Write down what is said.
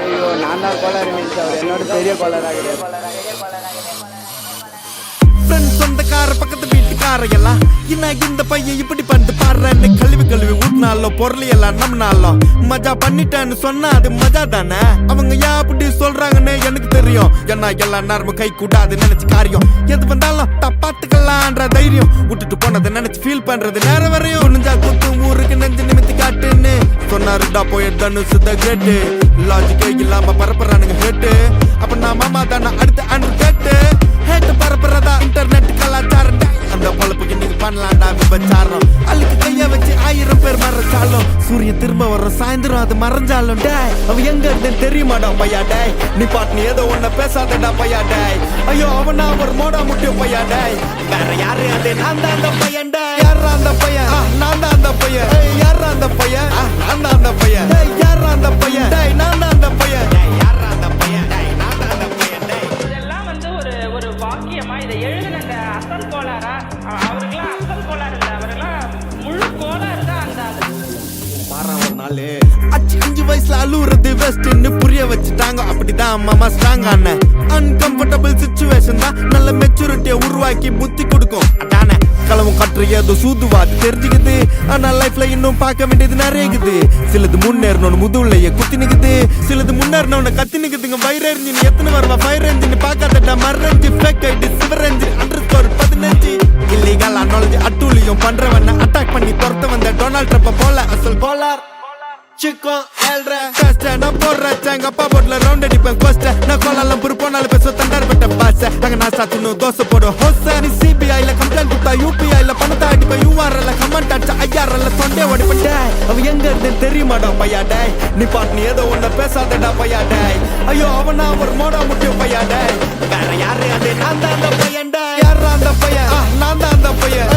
ஐயோ நான் தான் கோளாறு நினைச்சு அவர் என்னோட பெரிய கோளாறாக சொந்தக்கார பக்கத்து வீட்டுக்கார எல்லாம் இந்த பையன் இப்படி பண்ணிட்டு பாடுறேன்னு கழுவி ஊட்டினாலும் பொருளையெல்லாம் நம்மனாலும் மஜா பண்ணிட்டேன்னு சொன்னா அது மஜா தானே. அவங்க ஏன் அப்படி சொல்றாங்கன்னு எனக்கு தெரியும். ஏன்னா எல்லாம் நேரமும் கை கூடாது நினைச்சு காரியம் எது வந்தாலும் தப்பாத்துக்கலான்ற தைரியம் விட்டுட்டு போனதை நினைச்சு ஃபீல் பண்றது நேரம் வரையும் நெஞ்சா குத்து ஊருக்கு நெஞ்சு நிமித்தி காட்டுன்னு சொன்னாருடா போய் தனுசு த கிரேட்டு லாஜிக்கே இல்லாம பரப்புறானுங்க ஹேட்டு. அப்ப நான் மாமா தானே அடுத்து அன்று கேட்டு ஹேட்டு பரப்புறதா இன்டர்நெட் கலாச்சாரம். அந்த பொழப்புக்கு நீங்க பண்ணலாம்டா விபச்சாரம். அழுக்கு கைய வச்சு 1000 பேர் மறைச்சாலும் சூரியன் திரும்ப வர சாயந்தரம் அது மறைஞ்சாலும் டேய் அவ எங்க இருந்து தெரியுமாடா பையா டேய். நீ பாட்டு நீ ஏதோ ஒன்ன பேசாதடா பையா டேய். ஐயோ அவனா ஒரு மோடா முட்டியும் பையா டேய். வேற யாரு அது நான் தான் அந்த பையன் டேய். யாரா அந்த பையன் நான் தான் அந்த பையன். யாரா அந்த பையன் நான் தான் அந்த பையன். யாரா அந்த பையன் டேய் நான் தான் அந்த பையன். யாரா அந்த பையன் டேய் நான் தான் அந்த பையன் டேய். இதெல்லாம் வந்து ஒரு வாக்கியமா இதை எழுதுன அந்த அசல் கோளாரா அவருக்கெல்லாம் அசல் கோளாறு இல்லை அவரெல்லாம் முழு கோளாறு தான் அந்த ஒரு நாள் 5 வயசுல அழுவுறது வெஸ்ட்னு புரிய வச்சுட்டாங்க. அப்படிதான் மாமா ஸ்ட்ராங் ஆன அன்கம்ஃபர்டபிள் சிச்சுவேஷன் தான் நல்ல மெச்சூரிட்டியை உருவாக்கி புத்தி கொடுக்கும். அதானே களவும் கற்று ஏதோ சூதுவாது தெரிஞ்சுக்குது. ஆனா லைஃப்ல இன்னும் பார்க்க வேண்டியது நிறையக்குது. சிலது முன்னேறணும்னு முதுவுலையே குத்தி நிக்குது. சிலது முன்னேறணும்னு கத்தி நிக்குதுங்க. ஃபயர் என்ஜின் எத்தனை வருவா ஃபயர் என்ஜின் பார்க்காதடா மர்ரஞ்சி ஃபேக் ஐடி சிவர் என்ஜின் _15 இல்லீகல் நாலேஜ் அட்டூழியம் பண்றவன அட்டாக் பண்ணி துரத்த வந்த டொனால்ட் ட்ரம்ப் போல அசல் கோலார் சிக்கன் ஏழ்ற கஷ்ட நான் போடுறேன் எங்க அப்பா போட்ல ரவுண்ட் அடிப்பேன் கோஸ்ட நான் கோலாலம் புரு போனாலும் பேச தண்டார் பட்ட பாச அங்க நான் சாத்தினும் தோசை போடும் ஹோச நீ சிபிஐல கம்ப்ளைண்ட் கொடுத்தா யூபிஐல பணத்தை அடிப்பேன் யூஆர்எல்ல கமெண்ட் அடிச்சா ஐஆர்எல்ல தொண்டே ஓடிப்பேன் டேய் அவ எங்க இருந்து தெரியுமாடா பையா டேய். நீ பாட்டு நீ ஏதோ ஒன்ன பேசாதடா பையா டேய். ஐயோ அவனா ஒரு மோடா முட்டியும் பையா டேய். வேற யாரு அது நான் தான் அந்த பையன் டேய். யாரா அந்த பையன் நான் தான் அந்த பையன்.